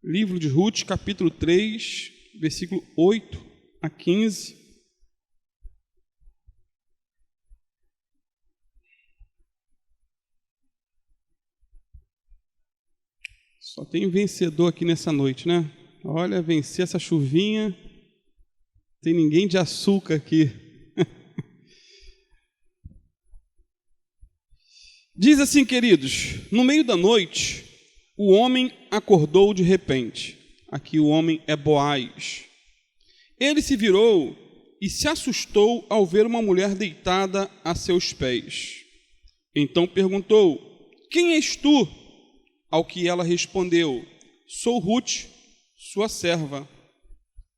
Livro de Ruth, capítulo 3, versículo 8 a 15. Só tem vencedor aqui nessa noite, né? Olha, vencer essa chuvinha. Tem ninguém de açúcar aqui. Diz assim, queridos: no meio da noite, o homem acordou de repente. Aqui o homem é Boaz. Ele se virou e se assustou ao ver uma mulher deitada a seus pés. Então perguntou: quem és tu? Ao que ela respondeu: sou Ruth, sua serva.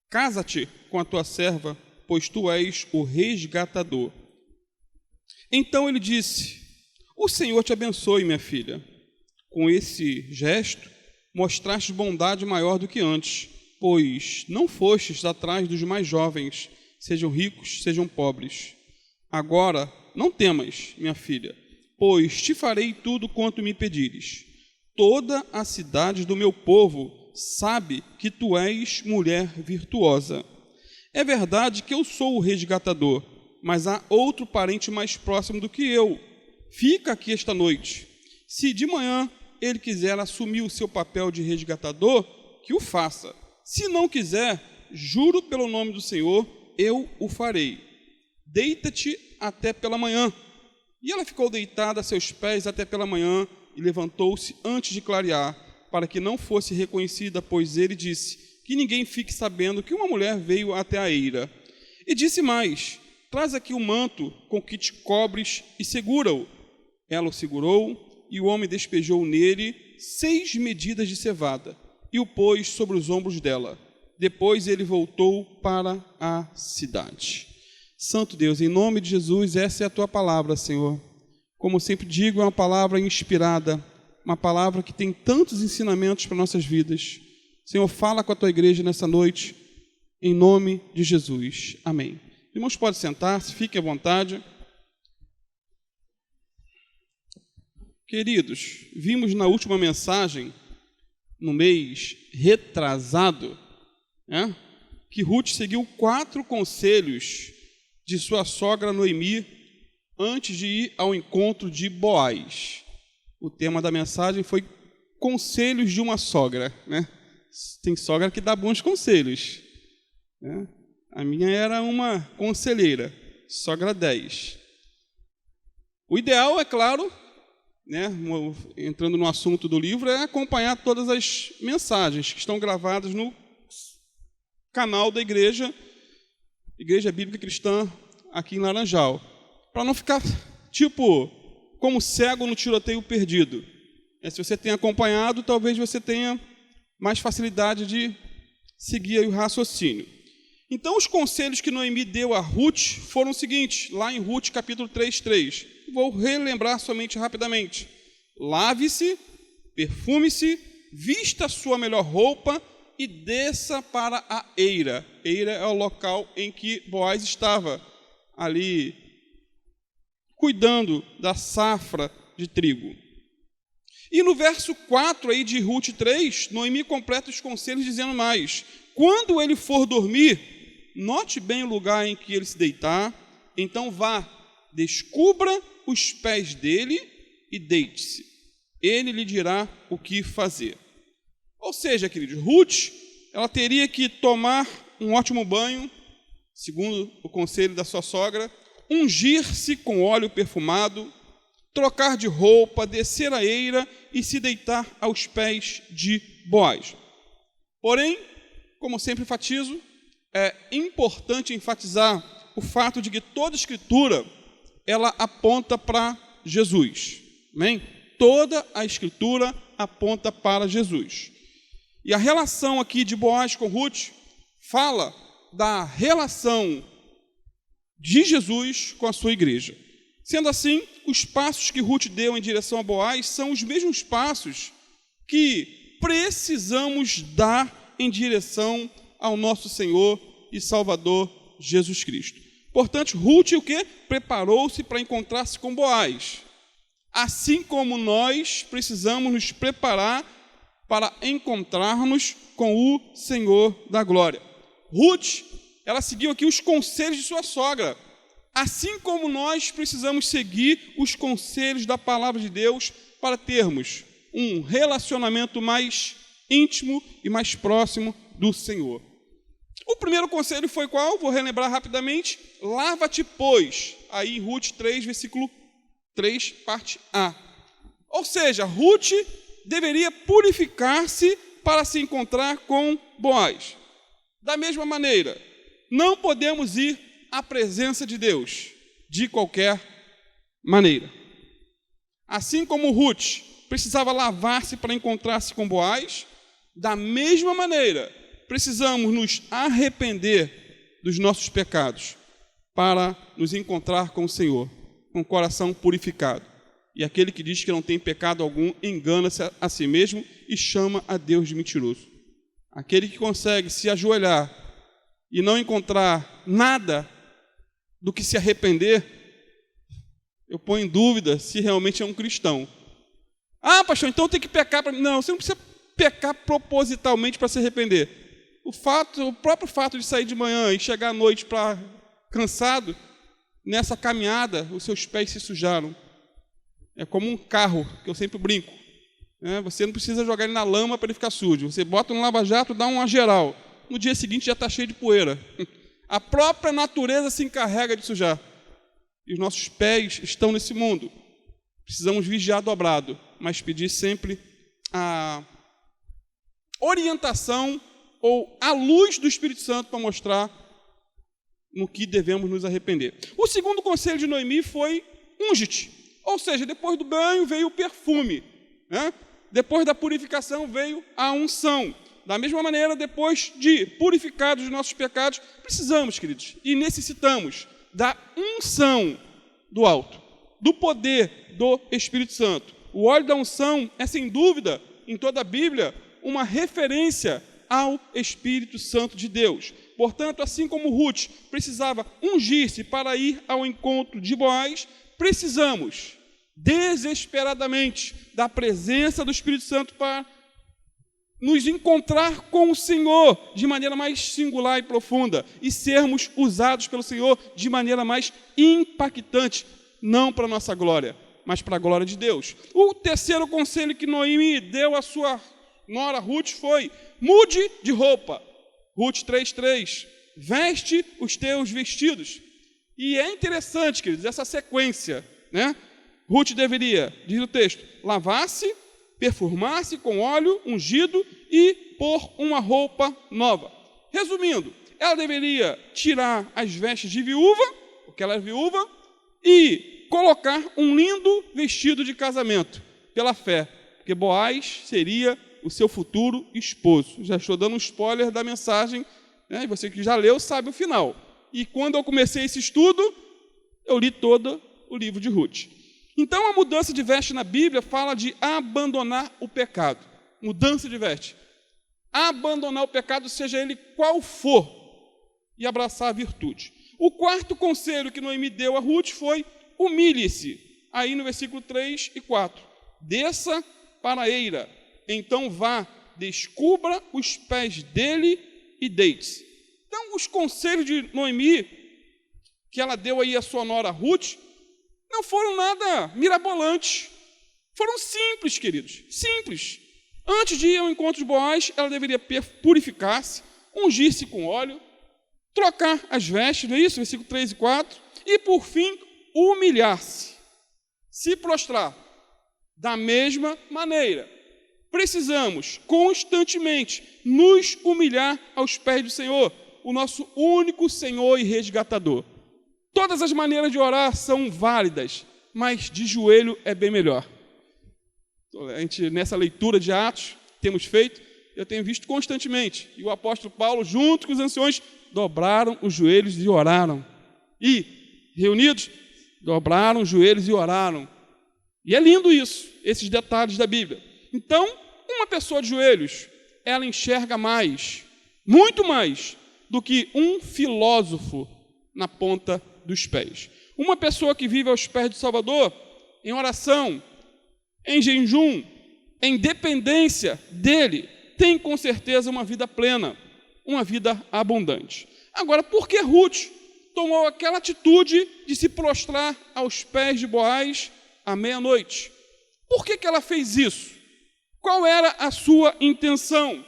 Casa-te com a tua serva, pois tu és o resgatador. Então ele disse: o Senhor te abençoe, minha filha. Com esse gesto, mostraste bondade maior do que antes, pois não fostes atrás dos mais jovens, sejam ricos, sejam pobres. Agora, não temas, minha filha, pois te farei tudo quanto me pedires. Toda a cidade do meu povo sabe que tu és mulher virtuosa. É verdade que eu sou o resgatador, mas há outro parente mais próximo do que eu. Fica aqui esta noite. Se de manhã ele quiser assumir o seu papel de resgatador, que o faça. Se não quiser, juro pelo nome do Senhor, eu o farei. Deita-te até pela manhã. E ela ficou deitada a seus pés até pela manhã e levantou-se antes de clarear, para que não fosse reconhecida, pois ele disse: que ninguém fique sabendo que uma mulher veio até a eira. E disse mais: traz aqui o manto com que te cobres e segura-o. Ela o segurou, e o homem despejou nele 6 medidas de cevada, e o pôs sobre os ombros dela. Depois ele voltou para a cidade. Santo Deus, em nome de Jesus, essa é a tua palavra, Senhor. Como sempre digo, é uma palavra inspirada, uma palavra que tem tantos ensinamentos para nossas vidas. Senhor, fala com a tua igreja nessa noite, em nome de Jesus. Amém. Irmãos, podem sentar-se, fiquem à vontade. Queridos, vimos na última mensagem, no mês retrasado, que Ruth seguiu 4 conselhos de sua sogra Noemi antes de ir ao encontro de Boaz. O tema da mensagem foi conselhos de uma sogra, né? Tem sogra que dá bons conselhos, né? A minha era uma conselheira, sogra 10. O ideal, é claro, né, entrando no assunto do livro, é acompanhar todas as mensagens que estão gravadas no canal da Igreja Bíblica Cristã, aqui em Laranjal, para não ficar, tipo, como cego no tiroteio perdido. Se você tem acompanhado, talvez você tenha mais facilidade de seguir aí o raciocínio. Então, os conselhos que Noemi deu a Ruth foram os seguintes, lá em Ruth, capítulo 3:3. Vou relembrar somente rapidamente. Lave-se, perfume-se, vista a sua melhor roupa e desça para a eira. Eira é o local em que Boaz estava, ali, cuidando da safra de trigo. E no verso 4 aí de Ruth 3, Noemi completa os conselhos dizendo mais: quando ele for dormir, note bem o lugar em que ele se deitar, então vá, descubra os pés dele e deite-se. Ele lhe dirá o que fazer. Ou seja, queridos, Ruth, ela teria que tomar um ótimo banho, segundo o conselho da sua sogra, ungir-se com óleo perfumado, trocar de roupa, descer a eira e se deitar aos pés de Boaz. Porém, como sempre enfatizo, é importante enfatizar o fato de que toda a Escritura, ela aponta para Jesus. Amém? Toda a Escritura aponta para Jesus. E a relação aqui de Boaz com Ruth fala da relação de Jesus com a sua igreja. Sendo assim, os passos que Ruth deu em direção a Boaz são os mesmos passos que precisamos dar em direção ao nosso Senhor e Salvador Jesus Cristo. Portanto, Ruth o quê? Preparou-se para encontrar-se com Boaz. Assim como nós precisamos nos preparar para encontrarmos com o Senhor da glória. Ruth, ela seguiu aqui os conselhos de sua sogra, assim como nós precisamos seguir os conselhos da palavra de Deus para termos um relacionamento mais íntimo e mais próximo do Senhor. O primeiro conselho foi qual? Vou relembrar rapidamente. Lava-te, pois. Aí em Ruth 3, versículo 3, parte A. Ou seja, Ruth deveria purificar-se para se encontrar com Boaz. Da mesma maneira, não podemos ir à presença de Deus de qualquer maneira. Assim como Ruth precisava lavar-se para encontrar-se com Boaz, da mesma maneira, precisamos nos arrepender dos nossos pecados para nos encontrar com o Senhor, com o coração purificado. E aquele que diz que não tem pecado algum, engana-se a si mesmo e chama a Deus de mentiroso. Aquele que consegue se ajoelhar e não encontrar nada do que se arrepender, eu ponho em dúvida se realmente é um cristão. Ah, pastor, então tem que pecar para... Não, você não precisa pecar propositalmente para se arrepender. O próprio fato de sair de manhã e chegar à noite cansado, nessa caminhada, os seus pés se sujaram. É como um carro, que eu sempre brinco. Você não precisa jogar ele na lama para ele ficar sujo. Você bota no lava-jato, dá uma geral. No dia seguinte já está cheio de poeira. A própria natureza se encarrega de sujar. E os nossos pés estão nesse mundo. Precisamos vigiar dobrado, mas pedir sempre a orientação ou a luz do Espírito Santo para mostrar no que devemos nos arrepender. O segundo conselho de Noemi foi unge-te. Ou seja, depois do banho veio o perfume. Depois da purificação veio a unção. Da mesma maneira, depois de purificados os nossos pecados, precisamos, queridos, e necessitamos da unção do alto, do poder do Espírito Santo. O óleo da unção é, sem dúvida, em toda a Bíblia, uma referência ao Espírito Santo de Deus. Portanto, assim como Ruth precisava ungir-se para ir ao encontro de Boaz, precisamos desesperadamente da presença do Espírito Santo para nos encontrar com o Senhor de maneira mais singular e profunda e sermos usados pelo Senhor de maneira mais impactante, não para a nossa glória, mas para a glória de Deus. O terceiro conselho que Noemi deu à sua nora Ruth foi: mude de roupa. Ruth 3:3, veste os teus vestidos. E é interessante, queridos, essa sequência, Ruth deveria, diz o texto, lavar-se, perfumar-se com óleo ungido e pôr uma roupa nova. Resumindo, ela deveria tirar as vestes de viúva, porque ela é viúva, e colocar um lindo vestido de casamento, pela fé, porque Boaz seria o seu futuro esposo. Já estou dando um spoiler da mensagem, e você que já leu sabe o final. E quando eu comecei esse estudo, eu li todo o livro de Ruth. Então, a mudança de veste na Bíblia fala de abandonar o pecado. Mudança de veste. Abandonar o pecado, seja ele qual for, e abraçar a virtude. O quarto conselho que Noemi deu a Ruth foi: humilhe-se. Aí no versículo 3 e 4. Desça para a eira, então vá, descubra os pés dele e deite-se. Então, os conselhos de Noemi, que ela deu aí à sua nora Ruth, não foram nada mirabolantes. Foram simples, queridos, simples. Antes de ir ao encontro de Boaz, ela deveria purificar-se, ungir-se com óleo, trocar as vestes, não é isso? Versículo 3 e 4. E, por fim, humilhar-se, se prostrar. Da mesma maneira, precisamos constantemente nos humilhar aos pés do Senhor, o nosso único Senhor e resgatador. Todas as maneiras de orar são válidas, mas de joelho é bem melhor. A gente, nessa leitura de Atos, temos feito, eu tenho visto constantemente, e o apóstolo Paulo, junto com os anciões, dobraram os joelhos e oraram. E, reunidos, dobraram os joelhos e oraram. E é lindo isso, esses detalhes da Bíblia. Então, uma pessoa de joelhos, ela enxerga mais, muito mais, do que um filósofo na ponta dos pés. Uma pessoa que vive aos pés do Salvador, em oração, em jejum, em dependência dele, tem com certeza uma vida plena, uma vida abundante. Agora, por que Ruth tomou aquela atitude de se prostrar aos pés de Boaz à meia-noite? Por que ela fez isso? Qual era a sua intenção?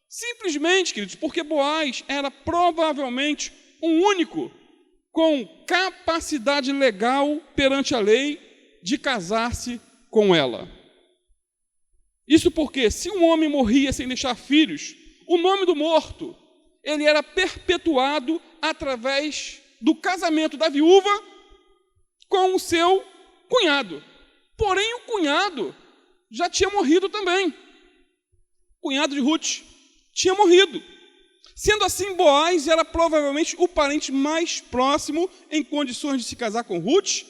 Simplesmente, queridos, porque Boaz era provavelmente um único com capacidade legal perante a lei de casar-se com ela. Isso porque, se um homem morria sem deixar filhos, o nome do morto, ele era perpetuado através do casamento da viúva com o seu cunhado. Porém, o cunhado já tinha morrido também. O cunhado de Ruth tinha morrido. Sendo assim, Boaz era provavelmente o parente mais próximo em condições de se casar com Ruth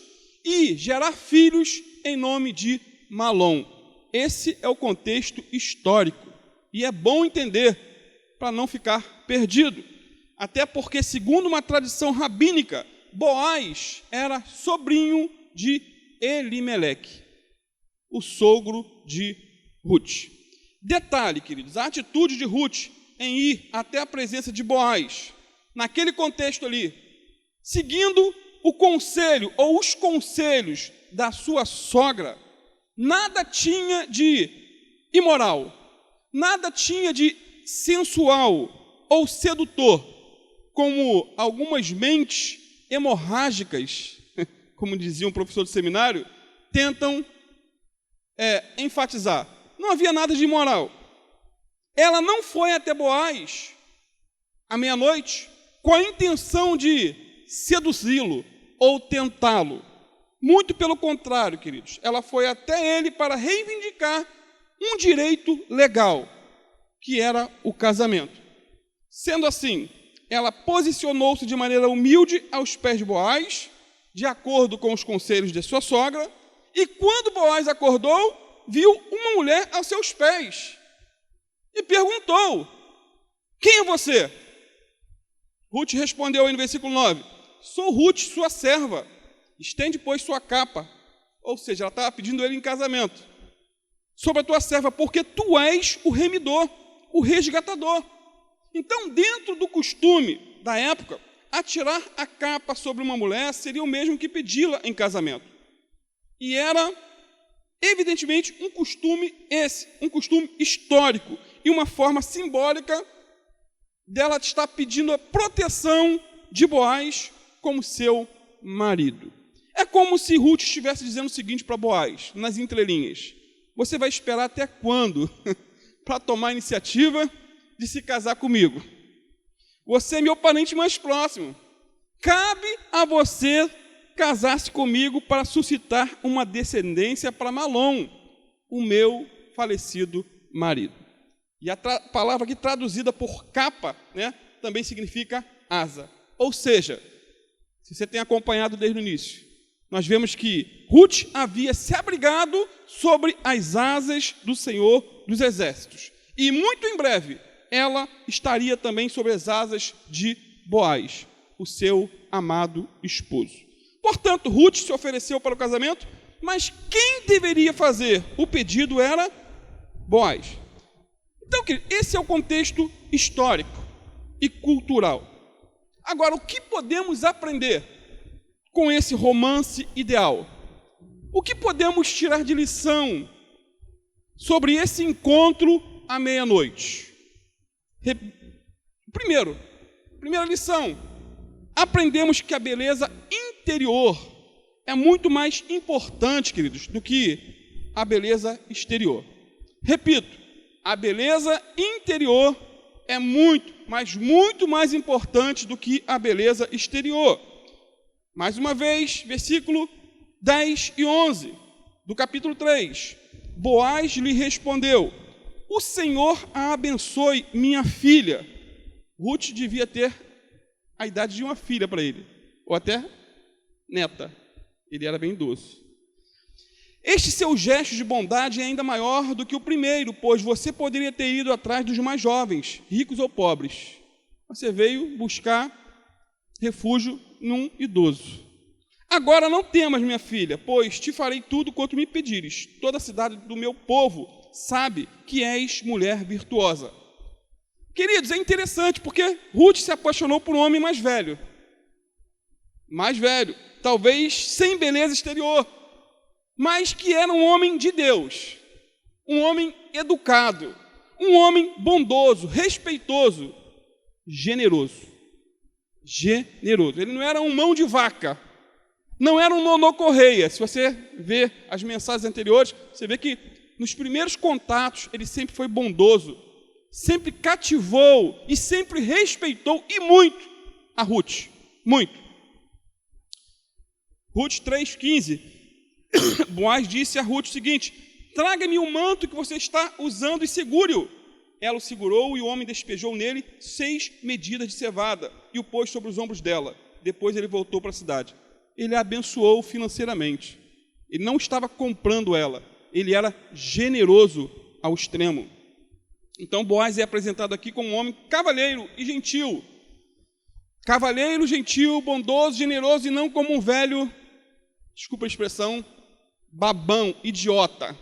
e gerar filhos em nome de Malom. Esse é o contexto histórico. E é bom entender para não ficar perdido. Até porque, segundo uma tradição rabínica, Boaz era sobrinho de Elimeleque, o sogro de Ruth. Detalhe, queridos, a atitude de Ruth em ir até a presença de Boaz, naquele contexto ali, seguindo o conselho ou os conselhos da sua sogra, nada tinha de imoral, nada tinha de sensual ou sedutor, como algumas mentes hemorrágicas, como dizia um professor de seminário, tentam enfatizar. Não havia nada de imoral. Ela não foi até Boaz à meia-noite com a intenção de seduzi-lo ou tentá-lo. Muito pelo contrário, queridos. Ela foi até ele para reivindicar um direito legal, que era o casamento. Sendo assim, ela posicionou-se de maneira humilde aos pés de Boaz, de acordo com os conselhos de sua sogra, e quando Boaz acordou, viu uma mulher aos seus pés e perguntou: quem é você? Ruth respondeu aí no versículo 9: sou Ruth, sua serva, estende, pois, sua capa. Ou seja, ela estava pedindo ele em casamento. Sobre a tua serva, porque tu és o remidor, o resgatador. Então, dentro do costume da época, atirar a capa sobre uma mulher seria o mesmo que pedi-la em casamento. E era, evidentemente, um costume histórico e uma forma simbólica dela estar pedindo a proteção de Boaz como seu marido. É como se Ruth estivesse dizendo o seguinte para Boaz, nas entrelinhas: você vai esperar até quando para tomar a iniciativa de se casar comigo? Você é meu parente mais próximo. Cabe a você casar-se comigo para suscitar uma descendência para Malom, o meu falecido marido. E a palavra aqui traduzida por capa, né, também significa asa. Ou seja, se você tem acompanhado desde o início, nós vemos que Ruth havia se abrigado sobre as asas do Senhor dos Exércitos. E muito em breve, ela estaria também sobre as asas de Boaz, o seu amado esposo. Portanto, Ruth se ofereceu para o casamento, mas quem deveria fazer o pedido era Boaz. Então, esse é o contexto histórico e cultural. Agora, o que podemos aprender com esse romance ideal? O que podemos tirar de lição sobre esse encontro à meia-noite? Primeira lição, aprendemos que a beleza interior é muito mais importante, queridos, do que a beleza exterior. Repito, a beleza interior é muito, mas muito mais importante do que a beleza exterior. Mais uma vez, versículo 10 e 11 do capítulo 3. Boaz lhe respondeu: o Senhor a abençoe, minha filha. Ruth devia ter a idade de uma filha para ele, ou até neta. Ele era bem idoso. Este seu gesto de bondade é ainda maior do que o primeiro, pois você poderia ter ido atrás dos mais jovens, ricos ou pobres. Você veio buscar refúgio num idoso. Agora não temas, minha filha, pois te farei tudo quanto me pedires. Toda a cidade do meu povo sabe que és mulher virtuosa. Queridos, é interessante porque Ruth se apaixonou por um homem mais velho, talvez sem beleza exterior, mas que era um homem de Deus, um homem educado, um homem bondoso, respeitoso, generoso. Ele não era um mão de vaca, não era um monocorreia. Se você vê as mensagens anteriores, você vê que nos primeiros contatos ele sempre foi bondoso, sempre cativou e sempre respeitou, e muito, a Ruth, muito. Ruth 3,15, Boaz disse a Ruth o seguinte: traga-me o manto que você está usando e segure-o. Ela o segurou e o homem despejou nele 6 medidas de cevada e o pôs sobre os ombros dela. Depois ele voltou para a cidade. Ele a abençoou financeiramente. Ele não estava comprando ela, ele era generoso ao extremo. Então Boaz é apresentado aqui como um homem cavalheiro e gentil. Cavalheiro, gentil, bondoso, generoso, e não como um velho, desculpa a expressão, babão, idiota,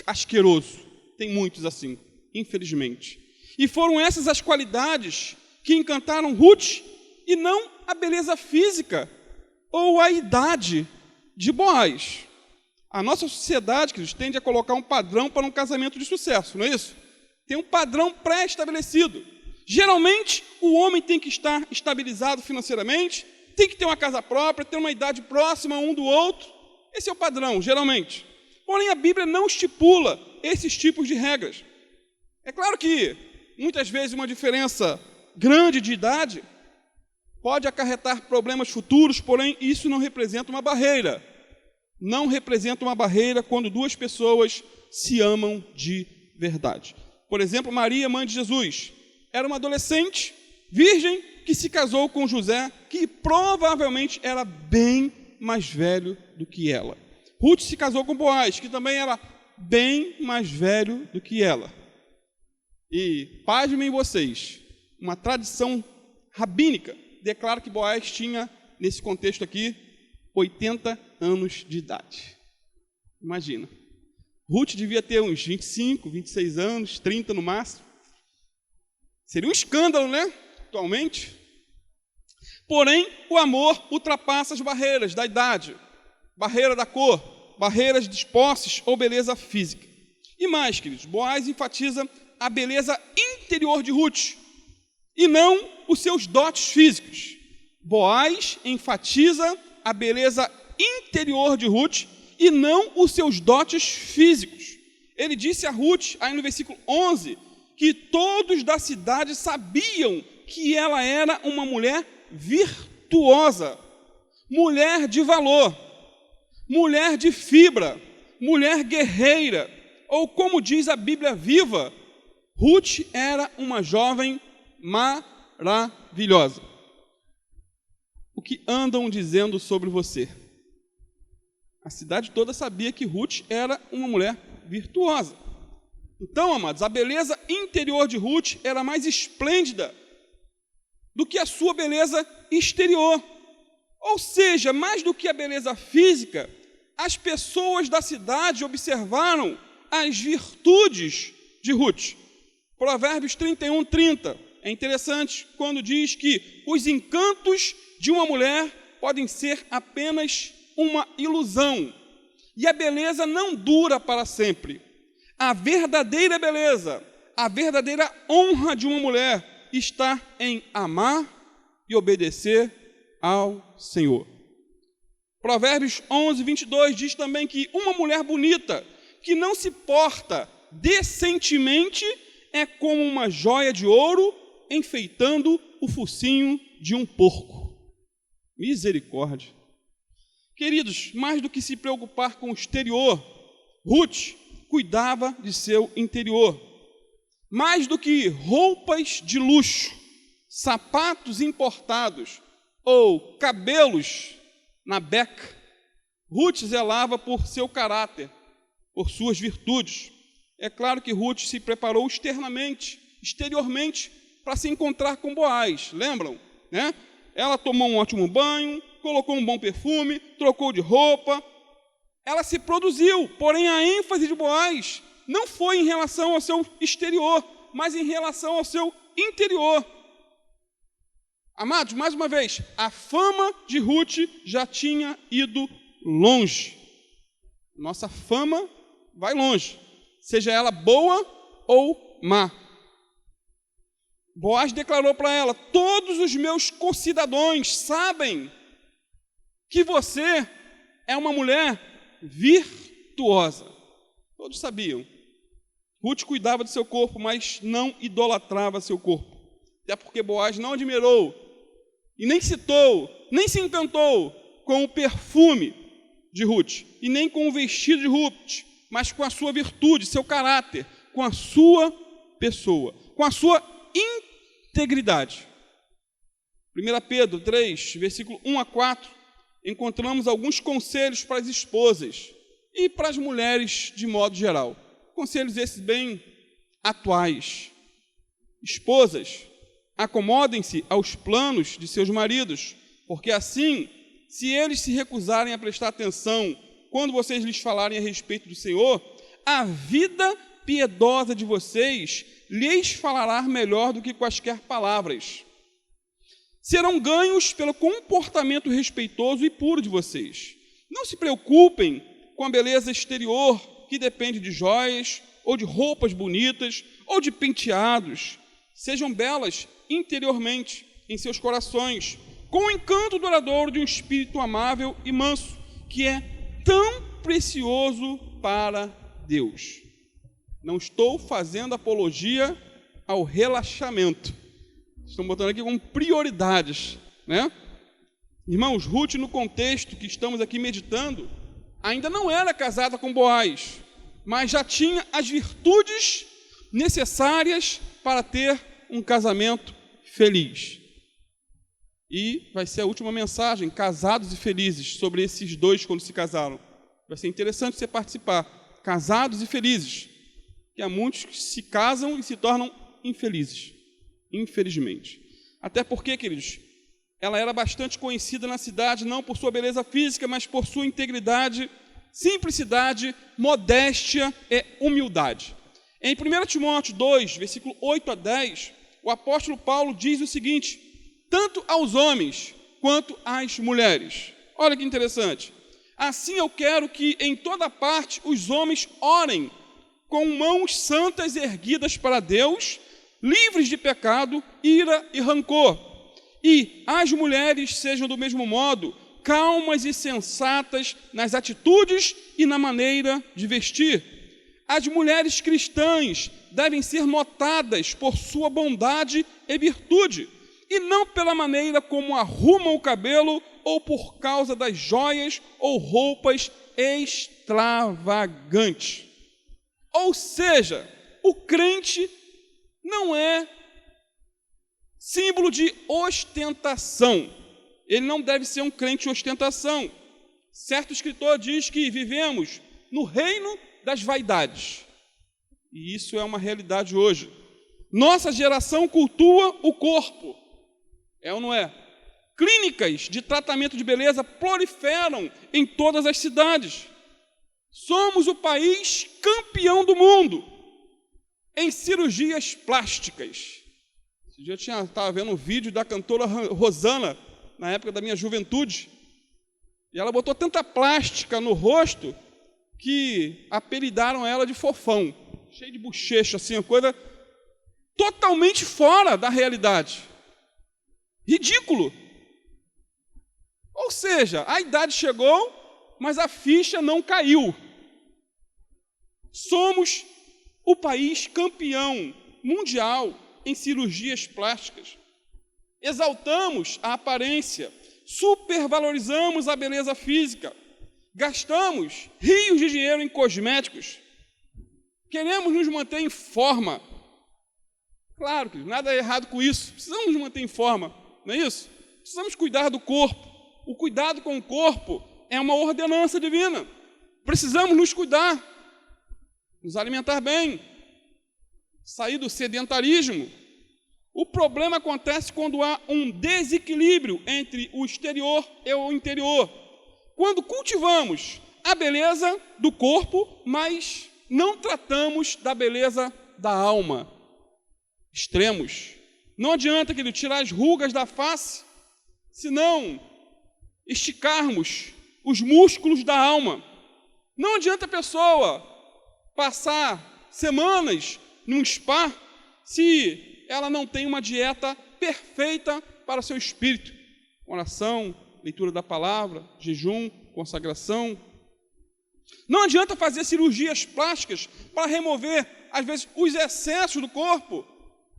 asqueroso. Tem muitos assim, infelizmente. E foram essas as qualidades que encantaram Ruth, e não a beleza física ou a idade de Boaz. A nossa sociedade, queridos, tende a colocar um padrão para um casamento de sucesso, não é isso? Tem um padrão pré-estabelecido. Geralmente, o homem tem que estar estabilizado financeiramente, tem que ter uma casa própria, ter uma idade próxima um do outro. Esse é o padrão, geralmente. Porém, a Bíblia não estipula esses tipos de regras. É claro que, muitas vezes, uma diferença grande de idade pode acarretar problemas futuros, porém, isso não representa uma barreira. Não representa uma barreira quando duas pessoas se amam de verdade. Por exemplo, Maria, mãe de Jesus, era uma adolescente, virgem, que se casou com José, que provavelmente era bem mais velho do que ela. Ruth se casou com Boaz, que também era bem mais velho do que ela. E, pasmem vocês, uma tradição rabínica declara que Boaz tinha, nesse contexto aqui, 80 anos de idade. Imagina. Ruth devia ter uns 25, 26 anos, 30 no máximo. Seria um escândalo, né? Atualmente. Porém, o amor ultrapassa as barreiras da idade, barreira da cor, barreiras de posses ou beleza física. E mais, queridos, Boaz enfatiza a beleza interior de Ruth e não os seus dotes físicos. Boaz enfatiza a beleza interior de Ruth e não os seus dotes físicos. Ele disse a Ruth, aí no versículo 11, que todos da cidade sabiam que ela era uma mulher virtuosa, mulher de valor, mulher de fibra, mulher guerreira, ou como diz a Bíblia Viva, Ruth era uma jovem maravilhosa. O que andam dizendo sobre você? A cidade toda sabia que Ruth era uma mulher virtuosa. Então, amados, a beleza interior de Ruth era mais esplêndida do que a sua beleza exterior. Ou seja, mais do que a beleza física, as pessoas da cidade observaram as virtudes de Ruth. Provérbios 31:30. É interessante quando diz que os encantos de uma mulher podem ser apenas uma ilusão. E a beleza não dura para sempre. A verdadeira beleza, a verdadeira honra de uma mulher está em amar e obedecer ao Senhor. Provérbios 11:22 diz também que uma mulher bonita, que não se porta decentemente, é como uma joia de ouro enfeitando o focinho de um porco. Misericórdia. Queridos, mais do que se preocupar com o exterior, Ruth cuidava de seu interior. Mais do que roupas de luxo, sapatos importados ou cabelos na beca, Ruth zelava por seu caráter, por suas virtudes. É claro que Ruth se preparou exteriormente, para se encontrar com Boaz, lembram? Né? Ela tomou um ótimo banho, colocou um bom perfume, trocou de roupa. Ela se produziu, porém a ênfase de Boaz não foi em relação ao seu exterior, mas em relação ao seu interior. Amados, mais uma vez, a fama de Ruth já tinha ido longe. Nossa fama vai longe, seja ela boa ou má. Boaz declarou para ela: todos os meus concidadãos sabem que você é uma mulher virtuosa. Todos sabiam. Ruth cuidava do seu corpo, mas não idolatrava seu corpo. Até porque Boaz não admirou e nem citou, nem se encantou com o perfume de Ruth, e nem com o vestido de Ruth, mas com a sua virtude, seu caráter, com a sua pessoa, com a sua integridade. 1 Pedro 3, versículo 1 a 4, encontramos alguns conselhos para as esposas e para as mulheres de modo geral. Conselhos esses bem atuais. Esposas, acomodem-se aos planos de seus maridos, porque assim, se eles se recusarem a prestar atenção quando vocês lhes falarem a respeito do Senhor, a vida piedosa de vocês lhes falará melhor do que quaisquer palavras. Serão ganhos pelo comportamento respeitoso e puro de vocês. Não se preocupem com a beleza exterior, que depende de joias, ou de roupas bonitas, ou de penteados. Sejam belas interiormente, em seus corações, com o encanto duradouro de um espírito amável e manso, que é tão precioso para Deus. Não estou fazendo apologia ao relaxamento. Estão botando aqui como prioridades, né? Irmãos, Ruth, no contexto que estamos aqui meditando, ainda não era casada com Boaz, mas já tinha as virtudes necessárias para ter um casamento feliz. E vai ser a última mensagem, casados e felizes, sobre esses dois quando se casaram. Vai ser interessante você participar. Casados e felizes. Que há muitos que se casam e se tornam infelizes, infelizmente. Até porque, queridos, ela era bastante conhecida na cidade, não por sua beleza física, mas por sua integridade, simplicidade, modéstia e humildade. Em 1 Timóteo 2, versículo 8 a 10, o apóstolo Paulo diz o seguinte: tanto aos homens quanto às mulheres. Olha que interessante. Assim eu quero que em toda parte os homens orem com mãos santas erguidas para Deus, livres de pecado, ira e rancor. E as mulheres sejam do mesmo modo calmas e sensatas nas atitudes e na maneira de vestir. As mulheres cristãs devem ser notadas por sua bondade e virtude, e não pela maneira como arrumam o cabelo ou por causa das joias ou roupas extravagantes. Ou seja, o crente não é símbolo de ostentação. Ele não deve ser um crente de ostentação. Certo escritor diz que vivemos no reino das vaidades. E isso é uma realidade hoje. Nossa geração cultua o corpo. É ou não é? Clínicas de tratamento de beleza proliferam em todas as cidades. Somos o país campeão do mundo em cirurgias plásticas. Esse dia eu estava vendo um vídeo da cantora Rosana, na época da minha juventude, e ela botou tanta plástica no rosto que apelidaram ela de fofão, cheio de bochecha, assim, uma coisa totalmente fora da realidade. Ridículo. Ou seja, a idade chegou, mas a ficha não caiu. Somos o país campeão mundial em cirurgias plásticas. Exaltamos a aparência, supervalorizamos a beleza física, gastamos rios de dinheiro em cosméticos, queremos nos manter em forma. Claro que nada é errado com isso, precisamos nos manter em forma, não é isso? Precisamos cuidar do corpo. O cuidado com o corpo é uma ordenança divina. Precisamos nos cuidar, nos alimentar bem, sair do sedentarismo. O problema acontece quando há um desequilíbrio entre o exterior e o interior. Quando cultivamos a beleza do corpo, mas não tratamos da beleza da alma. Extremos. Não adianta, querido, tirar as rugas da face, se não esticarmos os músculos da alma. Não adianta a pessoa passar semanas num spa se ela não tem uma dieta perfeita para o seu espírito. Oração, leitura da palavra, jejum, consagração. Não adianta fazer cirurgias plásticas para remover, às vezes, os excessos do corpo,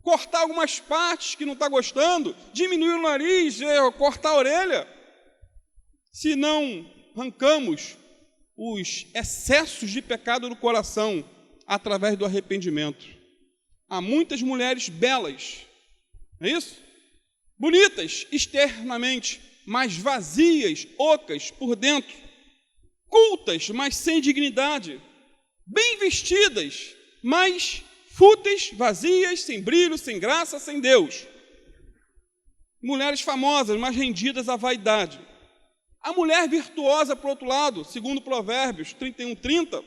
cortar algumas partes que não está gostando, diminuir o nariz, cortar a orelha. Se não arrancamos os excessos de pecado do coração através do arrependimento. Há muitas mulheres belas, não é isso? Bonitas externamente, mas vazias, ocas por dentro. Cultas, mas sem dignidade. Bem vestidas, mas fúteis, vazias, sem brilho, sem graça, sem Deus. Mulheres famosas, mas rendidas à vaidade. A mulher virtuosa, por outro lado, segundo Provérbios 31:30,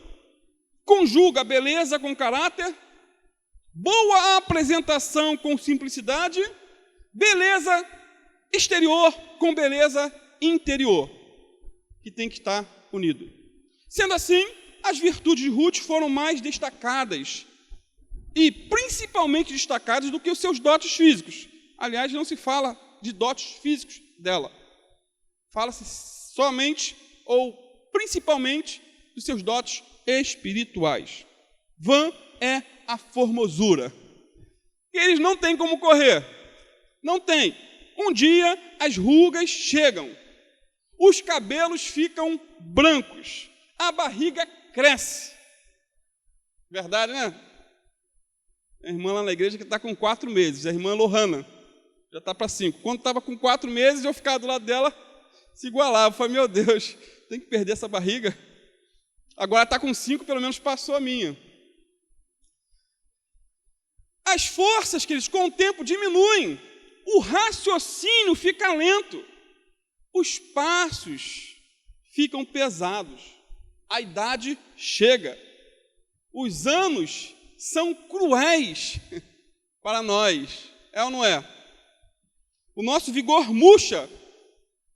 conjuga beleza com caráter, boa apresentação com simplicidade, beleza exterior com beleza interior, que tem que estar unido. Sendo assim, as virtudes de Ruth foram mais destacadas, e principalmente destacadas do que os seus dotes físicos. Aliás, não se fala de dotes físicos dela. Fala-se somente ou principalmente dos seus dotes espirituais. Vã é a formosura. E eles não têm como correr. Não tem. Um dia as rugas chegam. Os cabelos ficam brancos. A barriga cresce. Verdade, né? A irmã lá na igreja que está com 4 meses. A irmã Lohana já está para 5. Quando estava com 4 meses, eu ficava do lado dela, se igualava. Eu falei, meu Deus, tem que perder essa barriga. Agora está com 5, pelo menos passou a minha. As forças, queridos, com o tempo diminuem. O raciocínio fica lento. Os passos ficam pesados. A idade chega. Os anos são cruéis para nós. É ou não é? O nosso vigor murcha,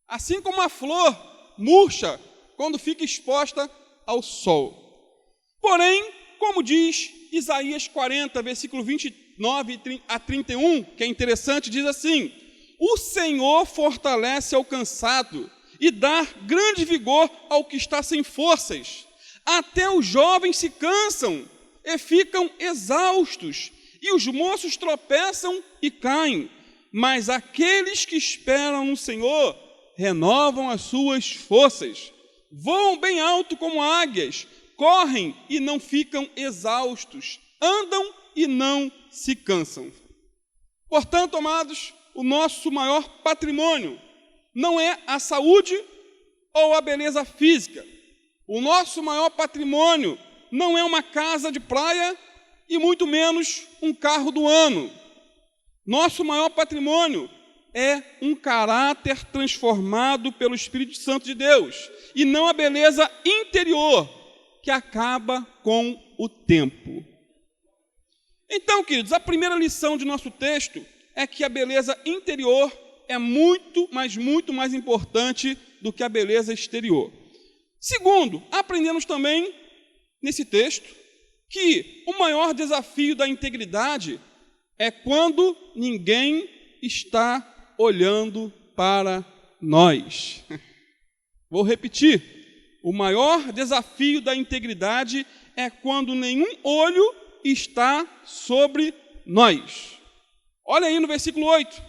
assim como a flor murcha quando fica exposta ao sol. Porém, como diz Isaías 40, versículo 29 a 31, que é interessante, diz assim: o Senhor fortalece ao cansado e dá grande vigor ao que está sem forças. Até os jovens se cansam e ficam exaustos, e os moços tropeçam e caem. Mas aqueles que esperam no Senhor renovam as suas forças, voam bem alto como águias, correm e não ficam exaustos, andam e não se cansam. Portanto, amados, o nosso maior patrimônio não é a saúde ou a beleza física. O nosso maior patrimônio não é uma casa de praia e muito menos um carro do ano. Nosso maior patrimônio é um caráter transformado pelo Espírito Santo de Deus, e não a beleza interior, que acaba com o tempo. Então, queridos, a primeira lição de nosso texto é que a beleza interior é muito, mas muito mais importante do que a beleza exterior. Segundo, aprendemos também, nesse texto, que o maior desafio da integridade é quando ninguém está olhando para nós. Vou repetir. O maior desafio da integridade é quando nenhum olho está sobre nós. Olha aí no versículo 8.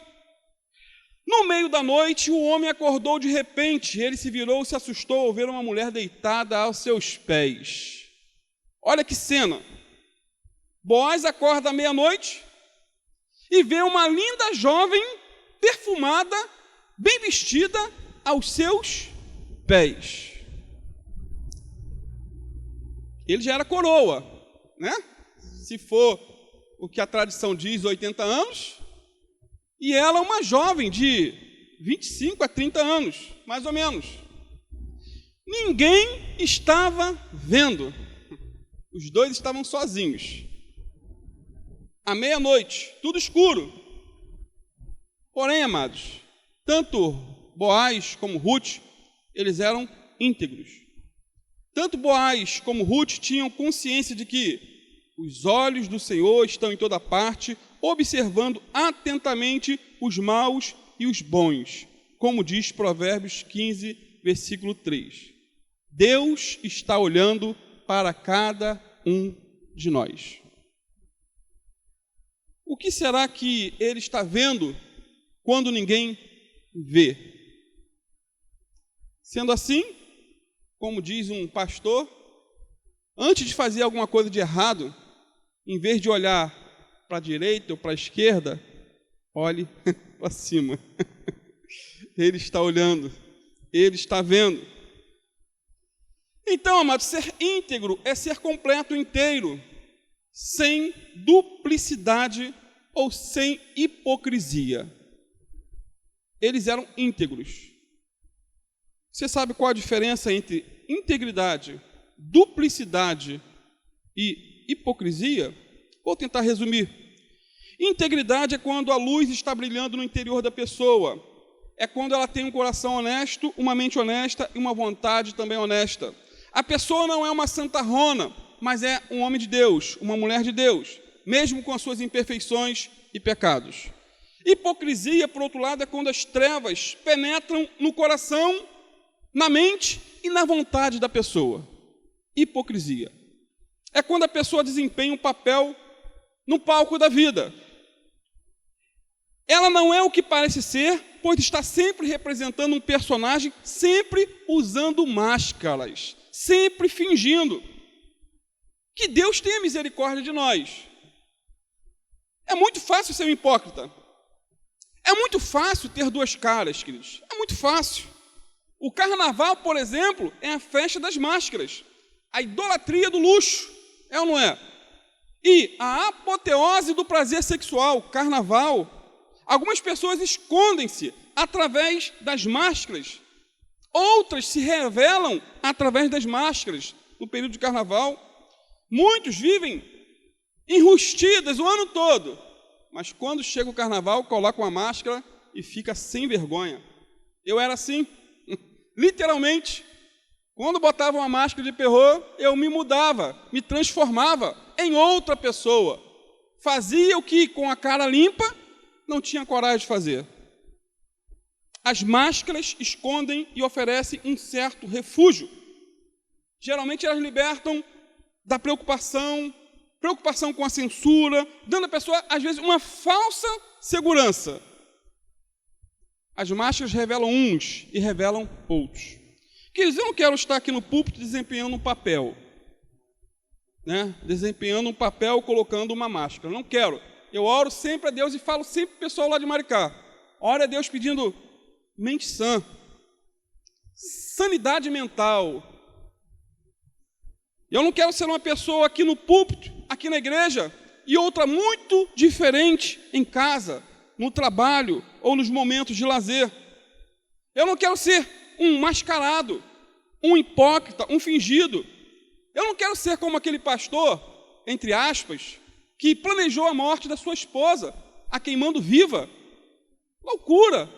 No meio da noite, o homem acordou de repente. Ele se virou e se assustou ao ver uma mulher deitada aos seus pés. Olha que cena. Boaz acorda à meia-noite e vê uma linda jovem, perfumada, bem vestida, aos seus pés. Ele já era coroa, né? Se for o que a tradição diz, 80 anos. E ela uma jovem de 25 a 30 anos, mais ou menos. Ninguém estava vendo. Os dois estavam sozinhos. À meia-noite, tudo escuro. Porém, amados, tanto Boaz como Ruth, eles eram íntegros. Tanto Boaz como Ruth tinham consciência de que os olhos do Senhor estão em toda parte, observando atentamente os maus e os bons, como diz Provérbios 15, versículo 3. Deus está olhando para cada um de nós. O que será que ele está vendo quando ninguém vê? Sendo assim, como diz um pastor, antes de fazer alguma coisa de errado, em vez de olhar para a direita ou para a esquerda, olhe para cima. Ele está olhando, ele está vendo. Então, amados, ser íntegro é ser completo, inteiro, sem duplicidade ou sem hipocrisia. Eles eram íntegros. Você sabe qual a diferença entre integridade, duplicidade e hipocrisia? Vou tentar resumir. Integridade é quando a luz está brilhando no interior da pessoa. É quando ela tem um coração honesto, uma mente honesta e uma vontade também honesta. A pessoa não é uma santarrona, mas é um homem de Deus, uma mulher de Deus, mesmo com as suas imperfeições e pecados. Hipocrisia, por outro lado, é quando as trevas penetram no coração, na mente e na vontade da pessoa. Hipocrisia é quando a pessoa desempenha um papel no palco da vida. Ela não é o que parece ser, pois está sempre representando um personagem, sempre usando máscaras, sempre fingindo. Que Deus tenha misericórdia de nós. É muito fácil ser um hipócrita. É muito fácil ter duas caras, queridos. É muito fácil. O carnaval, por exemplo, é a festa das máscaras. A idolatria do luxo, é ou não é? E a apoteose do prazer sexual, carnaval. Algumas pessoas escondem-se através das máscaras. Outras se revelam através das máscaras no período de carnaval. Muitos vivem enrustidas o ano todo, mas quando chega o carnaval, colocam uma máscara e fica sem vergonha. Eu era assim, literalmente. Quando botava uma máscara de perro, eu me mudava, me transformava em outra pessoa. Fazia o que com a cara limpa não tinha coragem de fazer. As máscaras escondem e oferecem um certo refúgio. Geralmente elas libertam da preocupação com a censura, dando à pessoa, às vezes, uma falsa segurança. As máscaras revelam uns e revelam outros. Queridos, eu não quero estar aqui no púlpito desempenhando um papel, desempenhando um papel, colocando uma máscara. Não quero. Eu oro sempre a Deus e falo sempre para o pessoal lá de Maricá. Oro a Deus pedindo mente sã, sanidade mental. Eu não quero ser uma pessoa aqui no púlpito, aqui na igreja, e outra muito diferente em casa, no trabalho ou nos momentos de lazer. Eu não quero ser um mascarado, um hipócrita, um fingido. Eu não quero ser como aquele pastor, entre aspas, que planejou a morte da sua esposa, a queimando viva. Loucura!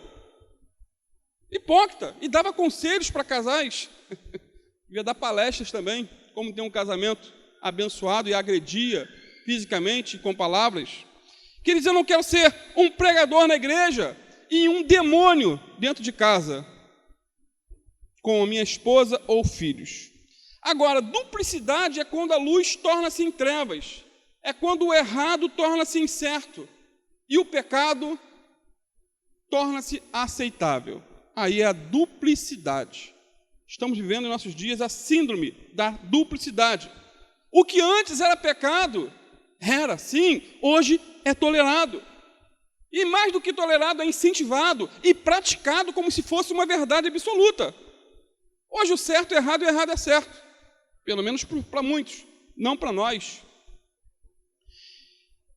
Hipócrita. E dava conselhos para casais. Ia dar palestras também, como ter um casamento abençoado, e agredia fisicamente com palavras. Queridos, eu não quero ser um pregador na igreja e um demônio dentro de casa, com a minha esposa ou filhos. Agora, duplicidade é quando a luz torna-se em trevas, é quando o errado torna-se incerto e o pecado torna-se aceitável. Aí é a duplicidade. Estamos vivendo em nossos dias a síndrome da duplicidade. O que antes era pecado, era, sim, hoje é tolerado. E mais do que tolerado, é incentivado e praticado como se fosse uma verdade absoluta. Hoje o certo é errado e o errado é certo. Pelo menos para muitos, não para nós.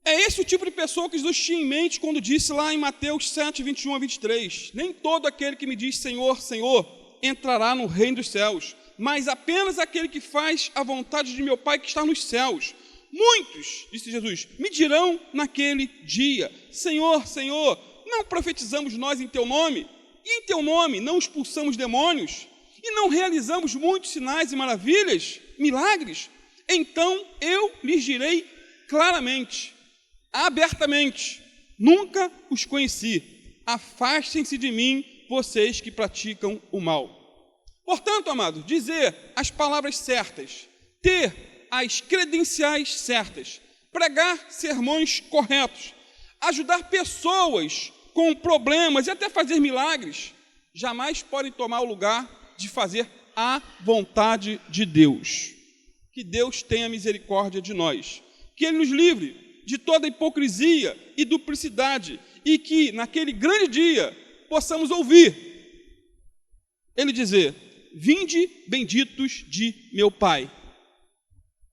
É esse o tipo de pessoa que Jesus tinha em mente quando disse lá em Mateus 7, 21 a 23. Nem todo aquele que me diz Senhor, Senhor, entrará no reino dos céus, mas apenas aquele que faz a vontade de meu Pai que está nos céus. Muitos, disse Jesus, me dirão naquele dia: Senhor, Senhor, não profetizamos nós em teu nome? E em teu nome não expulsamos demônios? E não realizamos muitos sinais e maravilhas, milagres? Então eu lhes direi claramente, abertamente: nunca os conheci. Afastem-se de mim, vocês que praticam o mal. Portanto, amado, dizer as palavras certas, ter as credenciais certas, pregar sermões corretos, ajudar pessoas com problemas e até fazer milagres, jamais podem tomar o lugar de fazer a vontade de Deus. Que Deus tenha misericórdia de nós, que Ele nos livre de toda hipocrisia e duplicidade, e que naquele grande dia possamos ouvir Ele dizer: vinde benditos de meu Pai.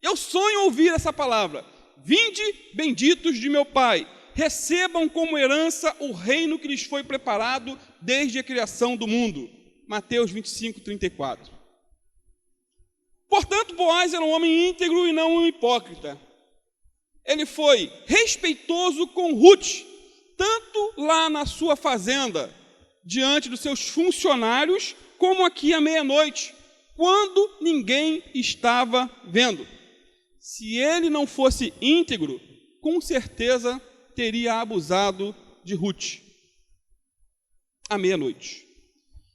Eu sonho ouvir essa palavra: vinde benditos de meu Pai, recebam como herança o reino que lhes foi preparado desde a criação do mundo. Mateus 25, 34. Portanto, Boaz era um homem íntegro e não um hipócrita. Ele foi respeitoso com Ruth, tanto lá na sua fazenda, diante dos seus funcionários, como aqui à meia-noite, quando ninguém estava vendo. Se ele não fosse íntegro, com certeza teria abusado de Ruth à meia-noite.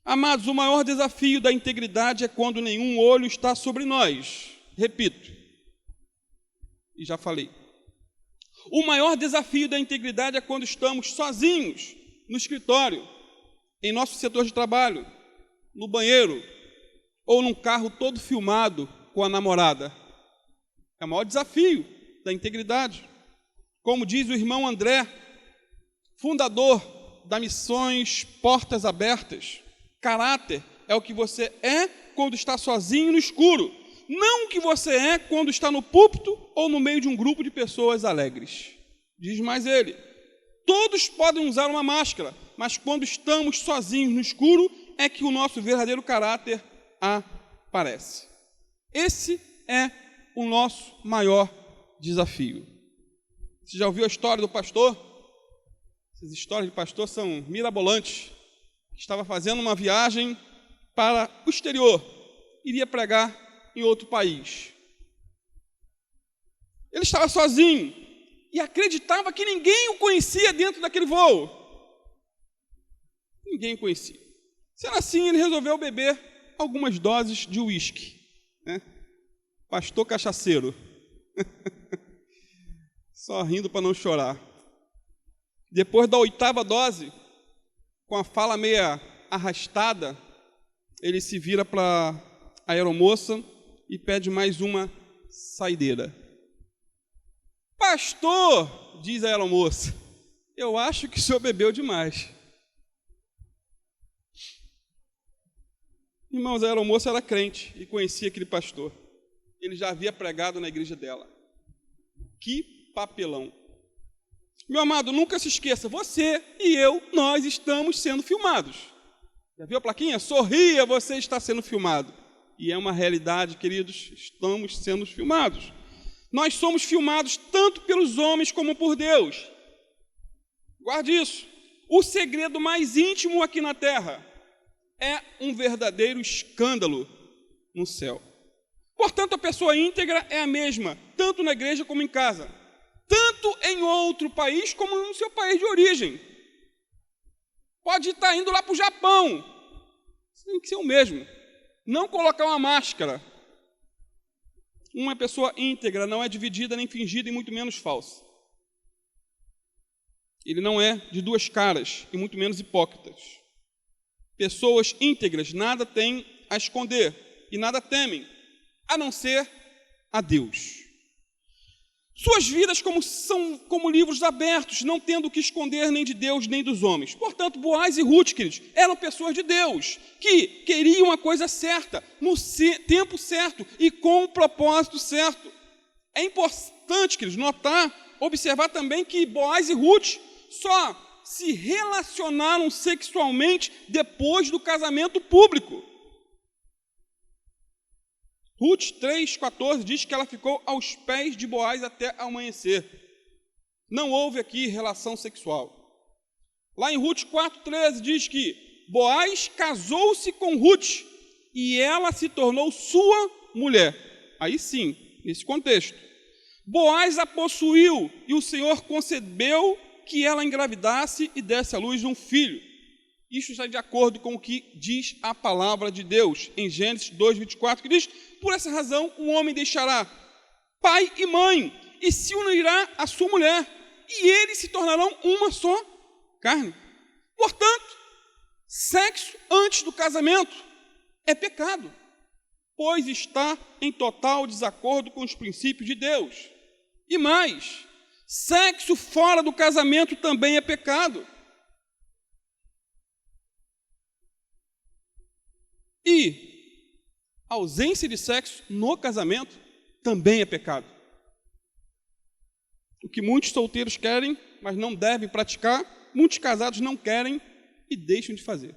Amados, o maior desafio da integridade é quando nenhum olho está sobre nós. Repito, e já falei. O maior desafio da integridade é quando estamos sozinhos no escritório, em nosso setor de trabalho, no banheiro ou num carro todo filmado com a namorada. É o maior desafio da integridade. Como diz o irmão André, fundador da Missões Portas Abertas, caráter é o que você é quando está sozinho no escuro, não o que você é quando está no púlpito ou no meio de um grupo de pessoas alegres. Diz mais ele: todos podem usar uma máscara, mas quando estamos sozinhos no escuro é que o nosso verdadeiro caráter aparece. Esse é o nosso maior desafio. Você já ouviu a história do pastor? Essas histórias de pastor são mirabolantes. Estava fazendo uma viagem para o exterior, iria pregar em outro país. Ele estava sozinho e acreditava que ninguém o conhecia dentro daquele voo. Ninguém o conhecia. Sendo assim, ele resolveu beber algumas doses de uísque, né? Pastor cachaceiro. Só rindo para não chorar. Depois da 8ª dose, com a fala meia arrastada, ele se vira para a aeromoça e pede mais uma saideira. Pastor, diz a aeromoça, eu acho que o senhor bebeu demais. Irmãos, a aeromoça era crente e conhecia aquele pastor. Ele já havia pregado na igreja dela. Que papelão. Meu amado, nunca se esqueça, você e eu, nós estamos sendo filmados. Já viu a plaquinha? Sorria, você está sendo filmado. E é uma realidade, queridos, estamos sendo filmados. Nós somos filmados tanto pelos homens como por Deus. Guarde isso. O segredo mais íntimo aqui na terra é um verdadeiro escândalo no céu. Portanto, a pessoa íntegra é a mesma, tanto na igreja como em casa. Tanto em outro país como no seu país de origem. Pode estar indo lá para o Japão. Tem que ser o mesmo. Não colocar uma máscara. Uma pessoa íntegra não é dividida nem fingida e muito menos falsa. Ele não é de duas caras e muito menos hipócritas. Pessoas íntegras nada têm a esconder e nada temem, a não ser a Deus. Suas vidas são como livros abertos, não tendo o que esconder nem de Deus nem dos homens. Portanto, Boaz e Ruth, queridos, eram pessoas de Deus, que queriam a coisa certa, no tempo certo e com o propósito certo. É importante, queridos, observar também que Boaz e Ruth só se relacionaram sexualmente depois do casamento público. Ruth 3,14 diz que ela ficou aos pés de Boaz até amanhecer. Não houve aqui relação sexual. Lá em Ruth 4,13 diz que Boaz casou-se com Ruth e ela se tornou sua mulher. Aí sim, nesse contexto. Boaz a possuiu e o Senhor concedeu que ela engravidasse e desse à luz um filho. Isso está de acordo com o que diz a palavra de Deus em Gênesis 2,24, que diz: por essa razão o homem deixará pai e mãe e se unirá à sua mulher, e eles se tornarão uma só carne. Portanto, sexo antes do casamento é pecado, pois está em total desacordo com os princípios de Deus. E mais, sexo fora do casamento também é pecado. E a ausência de sexo no casamento também é pecado. O que muitos solteiros querem, mas não devem praticar, muitos casados não querem e deixam de fazer.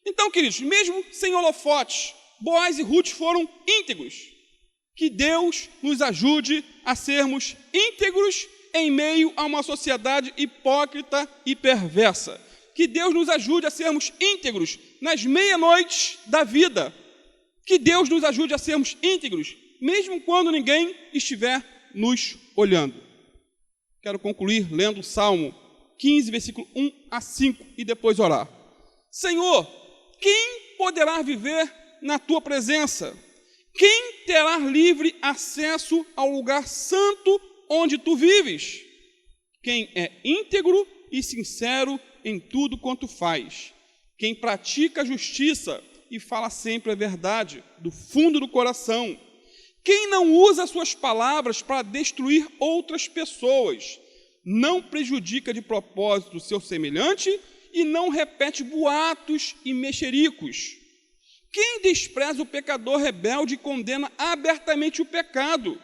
Então, queridos, mesmo sem holofotes, Boaz e Ruth foram íntegros. Que Deus nos ajude a sermos íntegros em meio a uma sociedade hipócrita e perversa. Que Deus nos ajude a sermos íntegros nas meia-noites da vida. Que Deus nos ajude a sermos íntegros, mesmo quando ninguém estiver nos olhando. Quero concluir lendo o Salmo 15, versículo 1 a 5, e depois orar. Senhor, quem poderá viver na tua presença? Quem terá livre acesso ao lugar santo onde tu vives? Quem é íntegro e sincero em tudo quanto faz, quem pratica a justiça e fala sempre a verdade do fundo do coração, quem não usa suas palavras para destruir outras pessoas, não prejudica de propósito o seu semelhante e não repete boatos e mexericos, quem despreza o pecador rebelde e condena abertamente o pecado,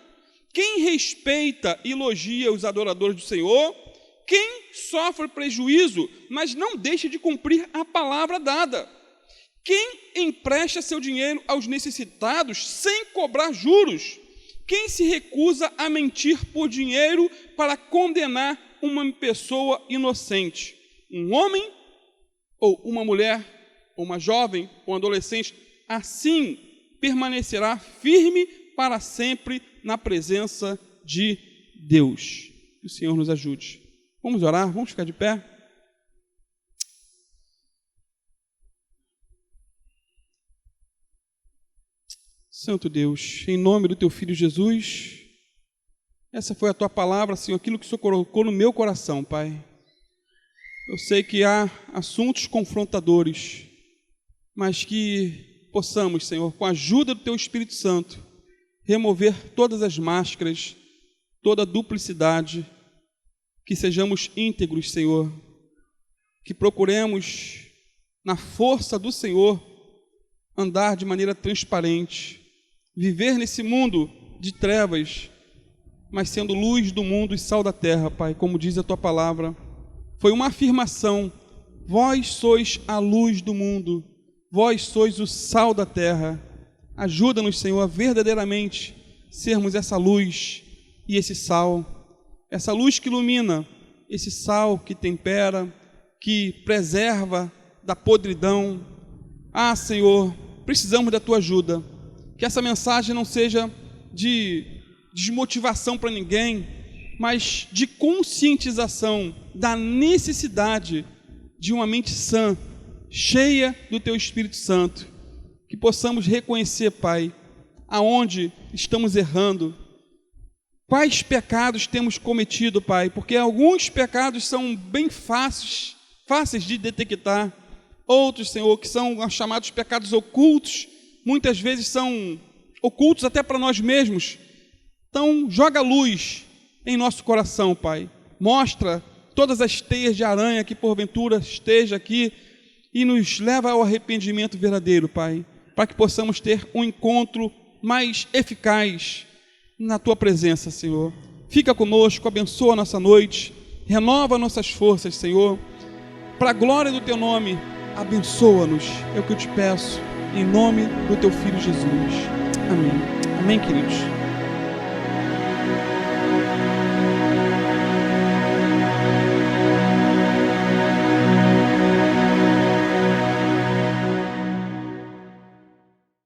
quem respeita e elogia os adoradores do Senhor, quem sofre prejuízo, mas não deixa de cumprir a palavra dada, quem empresta seu dinheiro aos necessitados sem cobrar juros, quem se recusa a mentir por dinheiro para condenar uma pessoa inocente, um homem ou uma mulher, ou uma jovem ou um adolescente, assim permanecerá firme para sempre na presença de Deus. Que o Senhor nos ajude. Vamos orar, vamos ficar de pé. Santo Deus, em nome do Teu Filho Jesus, essa foi a Tua palavra, Senhor, aquilo que o Senhor colocou no meu coração, Pai. Eu sei que há assuntos confrontadores, mas que possamos, Senhor, com a ajuda do Teu Espírito Santo, remover todas as máscaras, toda a duplicidade, que sejamos íntegros, Senhor, que procuremos, na força do Senhor, andar de maneira transparente, viver nesse mundo de trevas, mas sendo luz do mundo e sal da terra, Pai, como diz a Tua palavra. Foi uma afirmação: vós sois a luz do mundo, vós sois o sal da terra. Ajuda-nos, Senhor, a verdadeiramente sermos essa luz e esse sal, essa luz que ilumina, esse sal que tempera, que preserva da podridão. Ah, Senhor, precisamos da Tua ajuda, que essa mensagem não seja de desmotivação para ninguém, mas de conscientização da necessidade de uma mente sã, cheia do Teu Espírito Santo, que possamos reconhecer, Pai, aonde estamos errando, quais pecados temos cometido, Pai, porque alguns pecados são bem fáceis de detectar, outros, Senhor, que são chamados pecados ocultos, muitas vezes são ocultos até para nós mesmos. Então, joga luz em nosso coração, Pai. Mostra todas as teias de aranha que porventura esteja aqui e nos leva ao arrependimento verdadeiro, Pai, para que possamos ter um encontro mais eficaz na Tua presença, Senhor. Fica conosco, abençoa a nossa noite, renova nossas forças, Senhor, para a glória do Teu nome. Abençoa-nos, é o que eu te peço, em nome do Teu Filho Jesus. Amém. Amém, queridos.